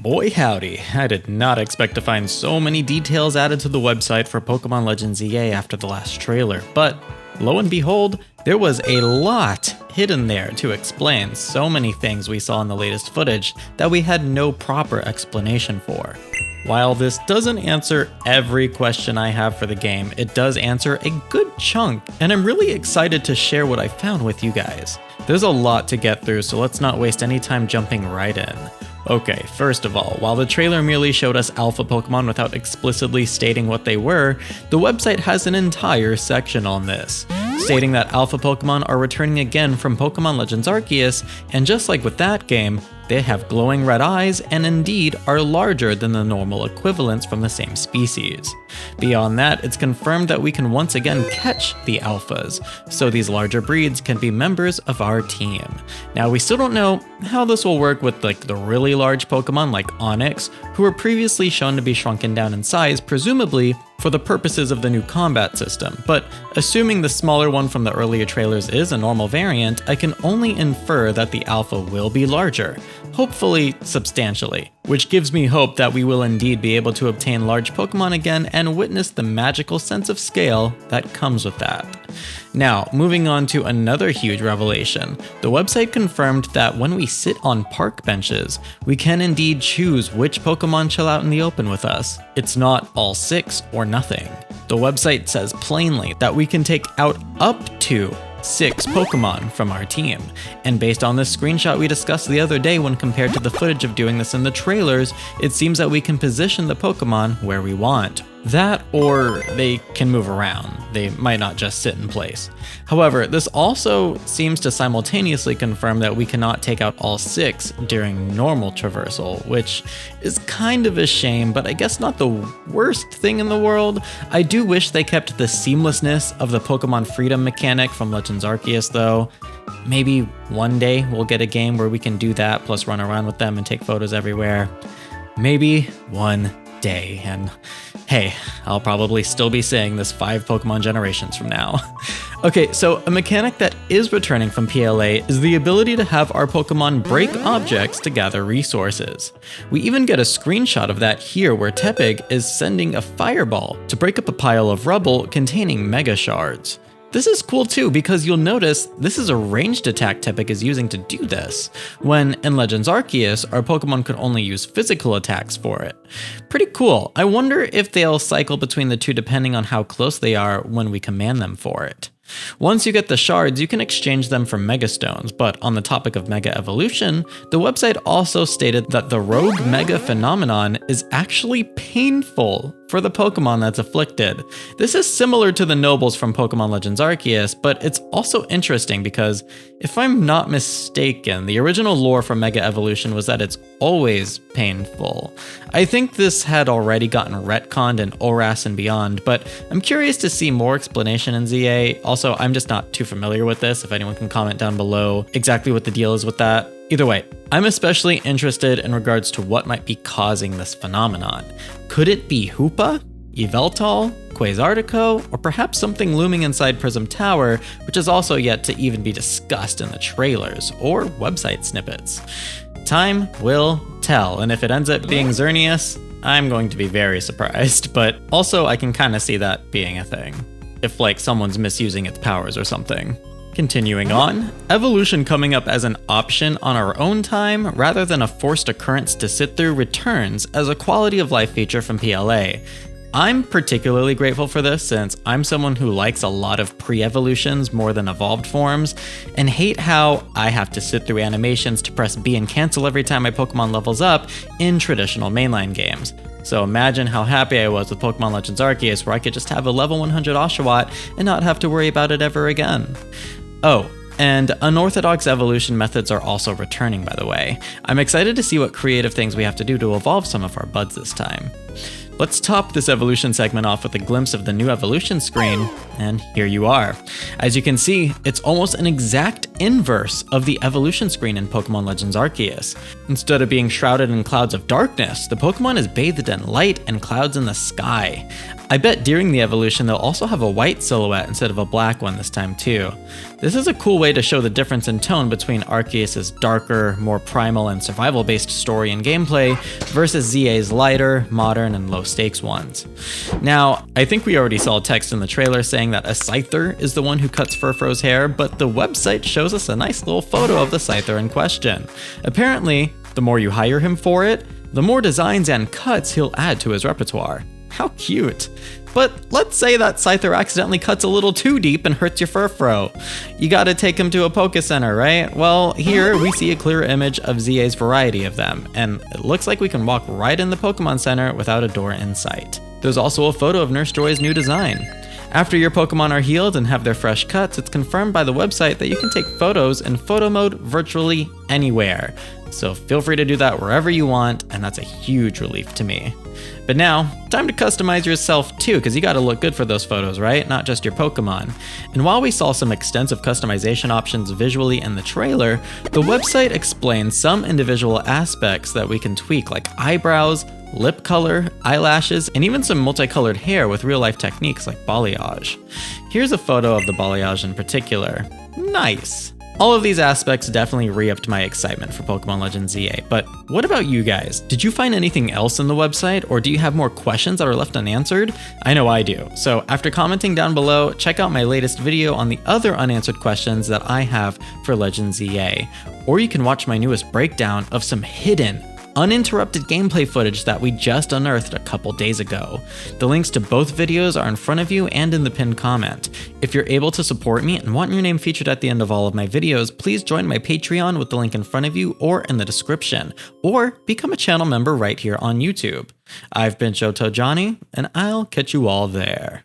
Boy howdy, I did not expect to find so many details added to the website for Pokemon Legends EA after the last trailer, but lo and behold, there was a lot hidden there to explain so many things we saw in the latest footage that we had no proper explanation for. While this doesn't answer every question I have for the game, it does answer a good chunk, and I'm really excited to share what I found with you guys. There's a lot to get through, so let's not waste any time jumping right in. Okay, first of all, while the trailer merely showed us alpha Pokemon without explicitly stating what they were, the website has an entire section on this, stating that alpha Pokemon are returning again from Pokemon Legends Arceus, and just like with that game, they have glowing red eyes and indeed are larger than the normal equivalents from the same species. Beyond that, it's confirmed that we can once again catch the alphas, so these larger breeds can be members of our team. Now, we still don't know how this will work with the really large Pokemon like Onix, who were previously shown to be shrunken down in size, presumably for the purposes of the new combat system, but assuming the smaller one from the earlier trailers is a normal variant, I can only infer that the alpha will be larger, hopefully substantially, which gives me hope that we will indeed be able to obtain large Pokemon again and witness the magical sense of scale that comes with that. Now, moving on to another huge revelation, the website confirmed that when we sit on park benches, we can indeed choose which Pokemon chill out in the open with us. It's not all 6 or nothing. The website says plainly that we can take out up to 6 Pokemon from our team, and based on this screenshot we discussed the other day when compared to the footage of doing this in the trailers, it seems that we can position the Pokemon where we want. That, or they can move around. They might not just sit in place. However, this also seems to simultaneously confirm that we cannot take out all 6 during normal traversal, which is kind of a shame, but I guess not the worst thing in the world. I do wish they kept the seamlessness of the Pokemon Freedom mechanic from Legends Arceus though. Maybe one day we'll get a game where we can do that, plus run around with them and take photos everywhere. Maybe one day, and hey, I'll probably still be saying this 5 Pokemon generations from now. Okay, so a mechanic that is returning from PLA is the ability to have our Pokemon break objects to gather resources. We even get a screenshot of that here where Tepig is sending a fireball to break up a pile of rubble containing Mega Shards. This is cool too, because you'll notice this is a ranged attack Tepig is using to do this, when in Legends Arceus, our Pokemon could only use physical attacks for it. Pretty cool. I wonder if they'll cycle between the two depending on how close they are when we command them for it. Once you get the shards, you can exchange them for Mega Stones, but on the topic of Mega Evolution, the website also stated that the Rogue Mega phenomenon is actually painful for the Pokemon that's afflicted. This is similar to the Nobles from Pokemon Legends Arceus, but it's also interesting because, if I'm not mistaken, the original lore for Mega Evolution was that it's always painful. I think this had already gotten retconned in ORAS and beyond, but I'm curious to see more explanation in ZA. Also, I'm just not too familiar with this, if anyone can comment down below exactly what the deal is with that. Either way, I'm especially interested in regards to what might be causing this phenomenon. Could it be Hoopa, Yveltal, Quasartico, or perhaps something looming inside Prism Tower, which is also yet to even be discussed in the trailers or website snippets? Time will tell, and if it ends up being Xerneas, I'm going to be very surprised, but also I can kind of see that being a thing. If someone's misusing its powers or something. Continuing on, evolution coming up as an option on our own time rather than a forced occurrence to sit through returns as a quality of life feature from PLA. I'm particularly grateful for this since I'm someone who likes a lot of pre-evolutions more than evolved forms, and hate how I have to sit through animations to press B and cancel every time my Pokemon levels up in traditional mainline games. So imagine how happy I was with Pokemon Legends Arceus where I could just have a level 100 Oshawott and not have to worry about it ever again. Oh, and unorthodox evolution methods are also returning, by the way. I'm excited to see what creative things we have to do to evolve some of our buds this time. Let's top this evolution segment off with a glimpse of the new evolution screen, and here you are. As you can see, it's almost an exact inverse of the evolution screen in Pokemon Legends Arceus. Instead of being shrouded in clouds of darkness, the Pokemon is bathed in light and clouds in the sky. I bet during the evolution they'll also have a white silhouette instead of a black one this time too. This is a cool way to show the difference in tone between Arceus' darker, more primal and survival-based story and gameplay versus ZA's lighter, modern, and low-stakes ones. Now, I think we already saw text in the trailer saying that a Scyther is the one who cuts Furfro's hair, but the website shows us a nice little photo of the Scyther in question. Apparently, the more you hire him for it, the more designs and cuts he'll add to his repertoire. How cute. But let's say that Scyther accidentally cuts a little too deep and hurts your Furfro. You gotta take him to a Poké Center, right? Well, here we see a clear image of ZA's variety of them, and it looks like we can walk right in the Pokemon Center without a door in sight. There's also a photo of Nurse Joy's new design. After your Pokemon are healed and have their fresh cuts, it's confirmed by the website that you can take photos in photo mode virtually anywhere. So feel free to do that wherever you want, and that's a huge relief to me. But now, time to customize yourself too, because you gotta look good for those photos, right? Not just your Pokemon. And while we saw some extensive customization options visually in the trailer, the website explains some individual aspects that we can tweak, like eyebrows, lip color, eyelashes, and even some multicolored hair with real-life techniques like balayage. Here's a photo of the balayage in particular. Nice! All of these aspects definitely re-upped my excitement for Pokemon Legends ZA, but what about you guys? Did you find anything else in the website, or do you have more questions that are left unanswered? I know I do, so after commenting down below, check out my latest video on the other unanswered questions that I have for Legends ZA, or you can watch my newest breakdown of some hidden, uninterrupted gameplay footage that we just unearthed a couple days ago. The links to both videos are in front of you and in the pinned comment. If you're able to support me and want your name featured at the end of all of my videos, please join my Patreon with the link in front of you or in the description, or become a channel member right here on YouTube. I've been JotoJohnny, and I'll catch you all there.